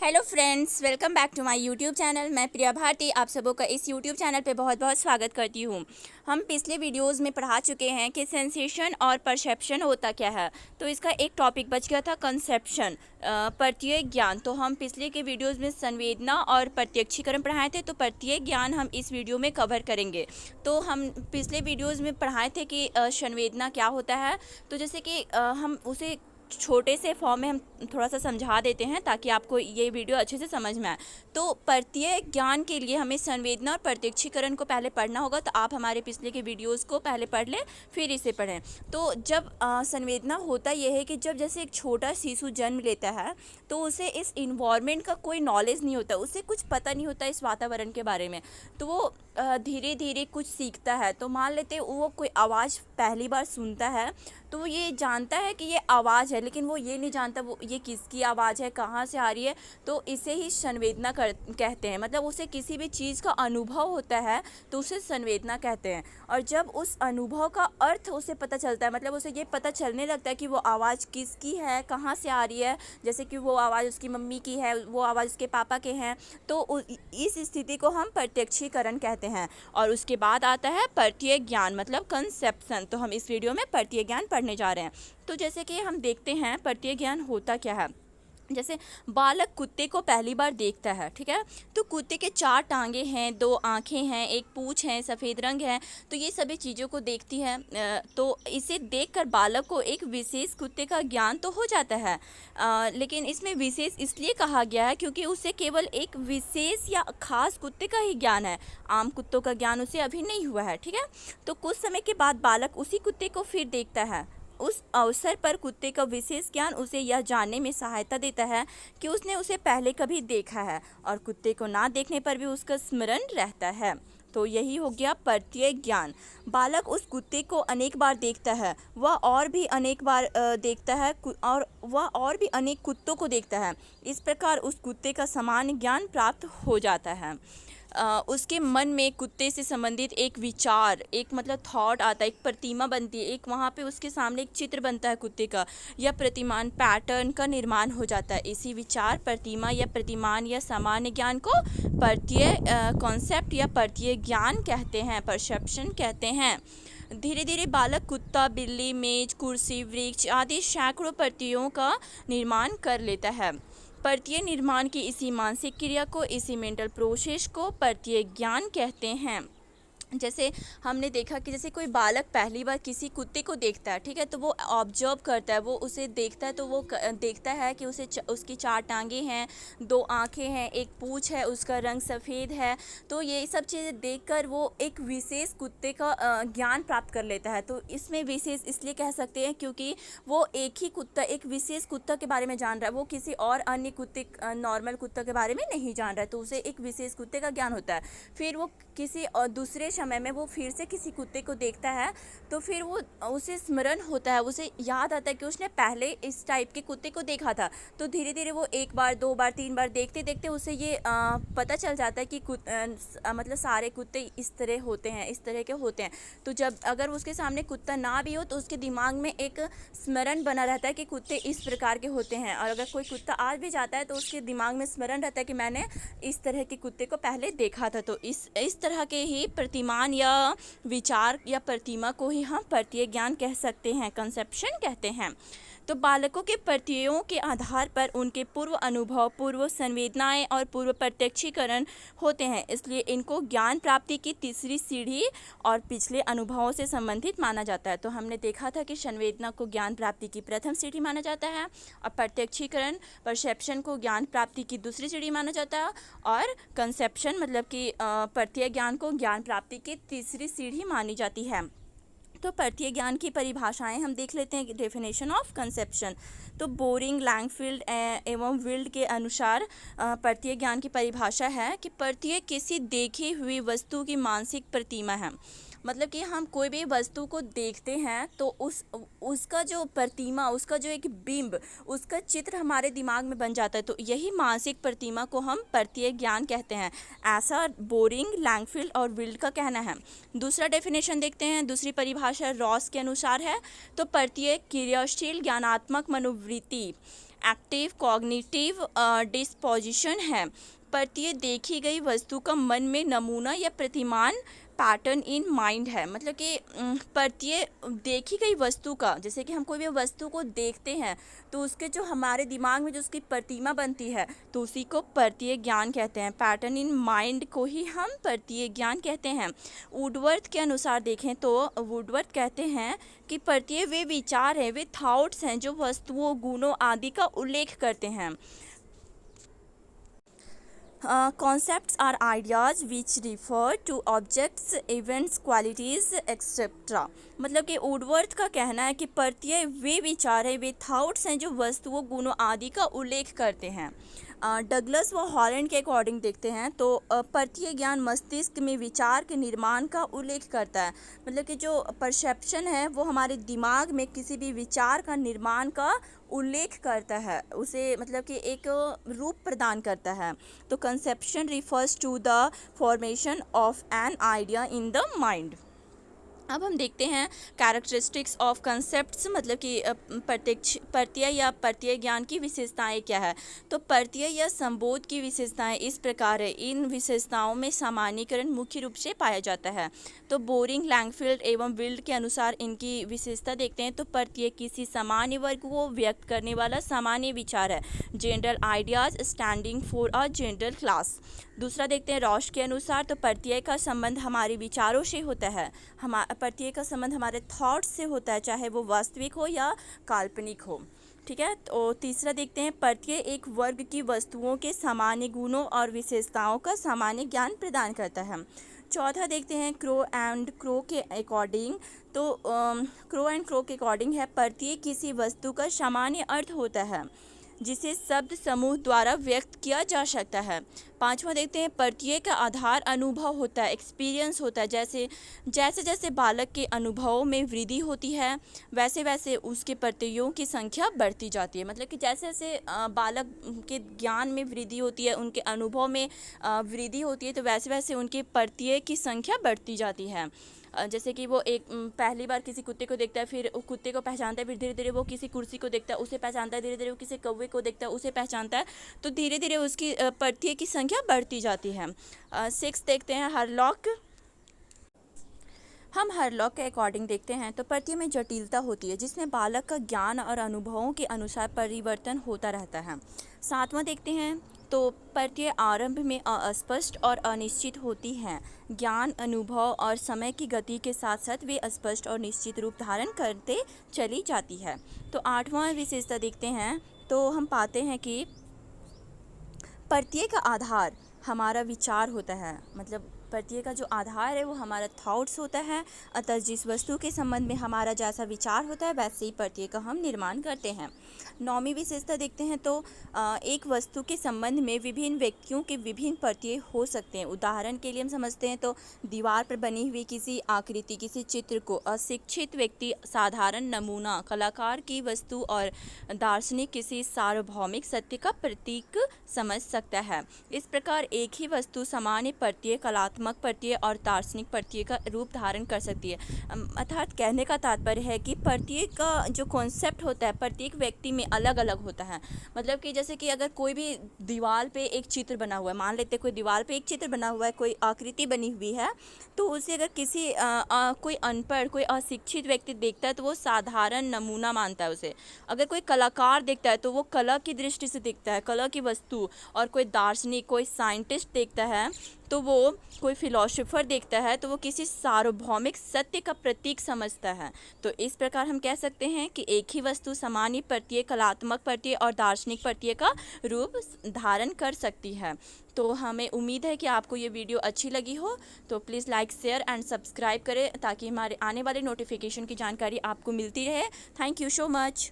Hello friends, welcome back to my YouTube channel. मैं प्रिया भारती आप सबों का इस यूट्यूब चैनल पे बहुत बहुत स्वागत करती हूँ। हम पिछले वीडियोस में पढ़ा चुके हैं कि सेंसेशन और परसेप्शन होता क्या है। तो इसका एक टॉपिक बच गया था कंसेप्शन, प्रत्यय ज्ञान। तो हम पिछले के वीडियोस में संवेदना और प्रत्यक्षीकरण पढ़ाए थे, तो प्रत्यय ज्ञान हम इस वीडियो में कवर करेंगे। तो हम पिछले वीडियोज़ में पढ़ाए थे कि संवेदना क्या होता है। तो जैसे कि हम उसे छोटे से फॉर्म में हम थोड़ा सा समझा देते हैं ताकि आपको ये वीडियो अच्छे से समझ में आए। तो प्रत्यय ज्ञान के लिए हमें संवेदना और प्रत्यक्षीकरण को पहले पढ़ना होगा। तो आप हमारे पिछले के वीडियोस को पहले पढ़ लें, फिर इसे पढ़ें। तो जब संवेदना होता यह है कि जब जैसे एक छोटा शिशु जन्म लेता है तो उसे इस इन्वायरमेंट का कोई नॉलेज नहीं होता, उसे कुछ पता नहीं होता इस वातावरण के बारे में। तो वो धीरे धीरे कुछ सीखता है। तो मान लेते वो कोई आवाज़ पहली बार सुनता है तो वो ये जानता है कि ये आवाज़ है, लेकिन वो ये नहीं जानता वो ये किसकी आवाज़ है, कहाँ से आ रही है। तो इसे ही संवेदना कहते हैं। मतलब उसे किसी भी चीज़ का अनुभव होता है तो उसे संवेदना कहते हैं। और जब उस अनुभव का अर्थ उसे पता चलता है, मतलब उसे ये पता चलने लगता है कि वो आवाज़ किसकी है, कहाँ से आ रही है। जैसे कि वो आवाज़ उसकी मम्मी की है, वो आवाज़ उसके पापा के हैं। तो इस स्थिति को हम प्रत्यक्षीकरण कहते हैं। और उसके बाद आता है प्रत्यय ज्ञान, मतलब कंसेप्शन। तो हम इस वीडियो में प्रत्यय ज्ञान पढ़ने जा रहे हैं। तो जैसे कि हम देखते हैं प्रत्यय ज्ञान होता क्या है। जैसे बालक कुत्ते को पहली बार देखता है, ठीक है। तो कुत्ते के 4 टांगे हैं, 2 आंखें हैं, एक पूंछ है, सफ़ेद रंग है। तो ये सभी चीज़ों को देखती है। तो इसे देखकर बालक को एक विशेष कुत्ते का ज्ञान तो हो जाता है। लेकिन इसमें विशेष इसलिए कहा गया है क्योंकि उसे केवल एक विशेष या खास कुत्ते का ही ज्ञान है। आम कुत्तों का ज्ञान उसे अभी नहीं हुआ है, ठीक है। तो कुछ समय के बाद बालक उसी कुत्ते को फिर देखता है। उस अवसर पर कुत्ते का विशेष ज्ञान उसे यह जानने में सहायता देता है कि उसने उसे पहले कभी देखा है, और कुत्ते को ना देखने पर भी उसका स्मरण रहता है। तो यही हो गया प्रत्यय ज्ञान। बालक उस कुत्ते को अनेक बार देखता है, वह और भी अनेक बार देखता है, और वह और भी अनेक कुत्तों को देखता है। इस प्रकार उस कुत्ते का सामान्य ज्ञान प्राप्त हो जाता है। उसके मन में कुत्ते से संबंधित एक विचार, एक मतलब थॉट आता है, एक प्रतिमा बनती है, एक वहाँ पे उसके सामने एक चित्र बनता है कुत्ते का, या प्रतिमान पैटर्न का निर्माण हो जाता है। इसी विचार, प्रतिमा या प्रतिमान या सामान्य ज्ञान को प्रत्यय कॉन्सेप्ट या प्रत्यय ज्ञान कहते हैं, परसेप्शन कहते हैं। धीरे धीरे बालक कुत्ता, बिल्ली, मेज, कुर्सी, वृक्ष आदि सैकड़ों प्रत्ययों का निर्माण कर लेता है। प्रत्यय निर्माण की इसी मानसिक क्रिया को, इसी मेंटल प्रोसेस को प्रत्यय ज्ञान कहते हैं। जैसे हमने देखा कि जैसे कोई बालक पहली बार किसी कुत्ते को देखता है, ठीक है। तो वो ऑब्जर्व करता है, वो उसे देखता है। तो वो देखता है कि उसकी 4 टांगे हैं, 2 आंखें हैं, एक पूंछ है, उसका रंग सफ़ेद है। तो ये सब चीज़ें देखकर वो एक विशेष कुत्ते का ज्ञान प्राप्त कर लेता है। तो इसमें विशेष इसलिए कह सकते हैं क्योंकि वो एक ही कुत्ता, एक विशेष कुत्ता के बारे में जान रहा है। वो किसी और अन्य कुत्ते, नॉर्मल कुत्ता के बारे में नहीं जान रहा है। तो उसे एक विशेष कुत्ते का ज्ञान होता है। फिर वो किसी और दूसरे समय में वो फिर से किसी कुत्ते को देखता है, तो फिर वो उसे स्मरण होता है, उसे याद आता है कि उसने पहले इस टाइप के कुत्ते को देखा था। तो धीरे धीरे वो 1 बार, 2 बार, 3 बार देखते देखते उसे ये पता चल जाता है कि मतलब सारे कुत्ते इस तरह होते हैं, इस तरह के होते हैं। तो जब अगर उसके सामने कुत्ता ना भी हो तो उसके दिमाग में एक स्मरण बना रहता है कि कुत्ते इस प्रकार के होते हैं। और अगर कोई कुत्ता आ भी जाता है तो उसके दिमाग में स्मरण रहता है कि मैंने इस तरह के कुत्ते को पहले देखा था। तो इस तरह के ही प्रतिमान या विचार या प्रतिमा को ही हम प्रत्यय ज्ञान कह सकते हैं, कंसेप्शन कहते हैं। तो बालकों के प्रत्ययों के आधार पर उनके पूर्व अनुभव, पूर्व संवेदनाएं और पूर्व प्रत्यक्षीकरण होते हैं। इसलिए इनको ज्ञान प्राप्ति की तीसरी सीढ़ी और पिछले अनुभवों से संबंधित माना जाता है। तो हमने देखा था कि संवेदना को ज्ञान प्राप्ति की प्रथम सीढ़ी माना जाता है, और प्रत्यक्षीकरण, परसेप्शन को ज्ञान प्राप्ति की दूसरी सीढ़ी माना जाता है, और कंसेप्शन मतलब कि प्रत्यय ज्ञान को ज्ञान प्राप्ति की तीसरी सीढ़ी मानी जाती है। तो प्रत्यय ज्ञान की परिभाषाएं हम देख लेते हैं। Definition of conception. तो बोरिंग, लैंगफील्ड एवं विल्ड के अनुसार प्रत्यय ज्ञान की परिभाषा है कि प्रत्यय किसी देखी हुई वस्तु की मानसिक प्रतिमा है। मतलब कि हम कोई भी वस्तु को देखते हैं तो उसका जो प्रतिमा, उसका जो एक बिंब, उसका चित्र हमारे दिमाग में बन जाता है। तो यही मानसिक प्रतिमा को हम प्रत्यय ज्ञान कहते हैं, ऐसा बोरिंग, लैंगफील्ड और विल्ड का कहना है। दूसरा डेफिनेशन देखते हैं, दूसरी परिभाषा रॉस के अनुसार है। तो प्रत्यय क्रियाशील ज्ञानात्मक मनोवृत्ति, एक्टिव कॉग्निटिव डिस्पोजिशन है। प्रत्येक देखी गई वस्तु का मन में नमूना या प्रतिमान पैटर्न इन माइंड है। मतलब कि प्रत्येक देखी गई वस्तु का, जैसे कि हम कोई भी वस्तु को देखते हैं तो उसके जो हमारे दिमाग में जो उसकी प्रतिमा बनती है तो उसी को प्रत्येक ज्ञान कहते हैं। पैटर्न इन माइंड को ही हम प्रत्येक ज्ञान कहते हैं। वुडवर्थ के अनुसार देखें तो वुडवर्थ कहते हैं कि प्रत्येक वे विचार हैं, वे थॉट्स हैं जो वस्तुओं, गुणों आदि का उल्लेख करते हैं। Concepts are ideas which refer to objects, events, qualities, etc. मतलब कि वुडवर्थ का कहना है कि प्रत्यय वे विचार हैं, वे थॉट्स हैं जो वस्तुओं, गुणों आदि का उल्लेख करते हैं। डगलस व हॉलैंड के अकॉर्डिंग देखते हैं तो प्रत्यय ज्ञान मस्तिष्क में विचार के निर्माण का उल्लेख करता है। मतलब कि जो परसेप्शन है वो हमारे दिमाग में किसी भी विचार का निर्माण का उल्लेख करता है, उसे मतलब कि एक रूप प्रदान करता है। तो conception refers to the formation of an idea in the mind. अब हम देखते हैं कैरेक्टरिस्टिक्स ऑफ कंसेप्ट्स, मतलब कि प्रत्यय या प्रत्यय ज्ञान की विशेषताएं क्या है। तो प्रत्यय या संबोध की विशेषताएं इस प्रकार है। इन विशेषताओं में सामान्यीकरण मुख्य रूप से पाया जाता है। तो बोरिंग, लैंगफील्ड एवं विल्ड के अनुसार इनकी विशेषता देखते हैं तो प्रत्यय किसी सामान्य वर्ग को व्यक्त करने वाला सामान्य विचार है। General ideas standing for a general class. दूसरा देखते हैं रॉश के अनुसार तो प्रत्यय का संबंध हमारे विचारों से होता है। प्रत्यय का संबंध हमारे थॉट्स से होता है, चाहे वो वास्तविक हो या काल्पनिक हो। ठीक है। तो तीसरा देखते हैं प्रत्यय एक वर्ग की वस्तुओं के सामान्य गुणों और विशेषताओं का सामान्य ज्ञान प्रदान करता है। चौथा देखते हैं क्रो एंड क्रो के अकॉर्डिंग। तो क्रो एंड क्रो के अकॉर्डिंग है प्रत्यय किसी वस्तु का सामान्य अर्थ होता है जिसे शब्द समूह द्वारा व्यक्त किया जा सकता है। पांचवा देखते हैं प्रत्यय का आधार अनुभव होता है, एक्सपीरियंस होता है। जैसे जैसे बालक के अनुभवों में वृद्धि होती है वैसे वैसे उसके प्रत्ययों की संख्या बढ़ती जाती है। मतलब कि जैसे जैसे बालक के ज्ञान में वृद्धि होती है, उनके अनुभव में वृद्धि होती है, तो वैसे वैसे उनके प्रत्यय की संख्या बढ़ती जाती है। जैसे कि वो एक पहली बार किसी कुत्ते को देखता है, फिर कुत्ते को पहचानता है, फिर धीरे धीरे वो किसी कुर्सी को देखता है, उसे पहचानता है, धीरे धीरे वो किसी कौवे को देखता है, उसे पहचानता है, तो धीरे धीरे उसकी प्रत्यय की संख्या बढ़ती जाती है। 6 देखते हैं हरलॉक। हम हरलॉक के अकॉर्डिंग देखते हैं तो प्रत्यय में जटिलता होती है जिसमें बालक का ज्ञान और अनुभवों के अनुसार परिवर्तन होता रहता है। 7वां देखते हैं तो प्रत्यय आरंभ में अस्पष्ट और अनिश्चित होती हैं। ज्ञान, अनुभव और समय की गति के साथ साथ वे स्पष्ट और निश्चित रूप धारण करते चली जाती है। तो 8वां विशेषता देखते हैं तो हम पाते हैं कि प्रत्यय का आधार हमारा विचार होता है। मतलब प्रत्यय का जो आधार है वो हमारा थॉट्स होता है। अतः जिस वस्तु के संबंध में हमारा जैसा विचार होता है वैसे ही प्रत्यय का हम निर्माण करते हैं। 9वीं विशेषता देखते हैं तो एक वस्तु के संबंध में विभिन्न व्यक्तियों के विभिन्न प्रत्यय हो सकते हैं। उदाहरण के लिए हम समझते हैं तो दीवार पर बनी हुई किसी आकृति, किसी चित्र को अशिक्षित व्यक्ति साधारण नमूना, कलाकार की वस्तु और दार्शनिक किसी सार्वभौमिक सत्य का प्रतीक समझ सकता है। इस प्रकार एक ही वस्तु सामान्य प्रत्यय, कलात्मक प्रत्यय और दार्शनिक प्रत्यय का रूप धारण कर सकती है। अर्थात कहने का तात्पर्य है कि प्रत्यय का जो कॉन्सेप्ट होता है प्रत्येक व्यक्ति में अलग अलग होता है। मतलब कि जैसे कि अगर कोई भी दीवार पे एक चित्र बना हुआ है, मान लेते कोई दीवार पे एक चित्र बना हुआ है, कोई आकृति बनी हुई है, तो उसे अगर किसी कोई अनपढ़, कोई अशिक्षित व्यक्ति देखता है तो वो साधारण नमूना मानता है उसे। अगर कोई कलाकार देखता है तो वो कला की दृष्टि से देखता है, कला की वस्तु। और कोई दार्शनिक, कोई साइंटिस्ट देखता है तो वो, कोई फिलोसोफर देखता है तो वो किसी सार्वभौमिक सत्य का प्रतीक समझता है। तो इस प्रकार हम कह सकते हैं कि एक ही वस्तु सामान्य प्रत्यय, कलात्मक प्रत्यय और दार्शनिक प्रत्यय का रूप धारण कर सकती है। तो हमें उम्मीद है कि आपको ये वीडियो अच्छी लगी हो, तो please like, share and subscribe करें ताकि हमारे आने वाले नोटिफिकेशन की जानकारी आपको मिलती रहे। Thank you so much.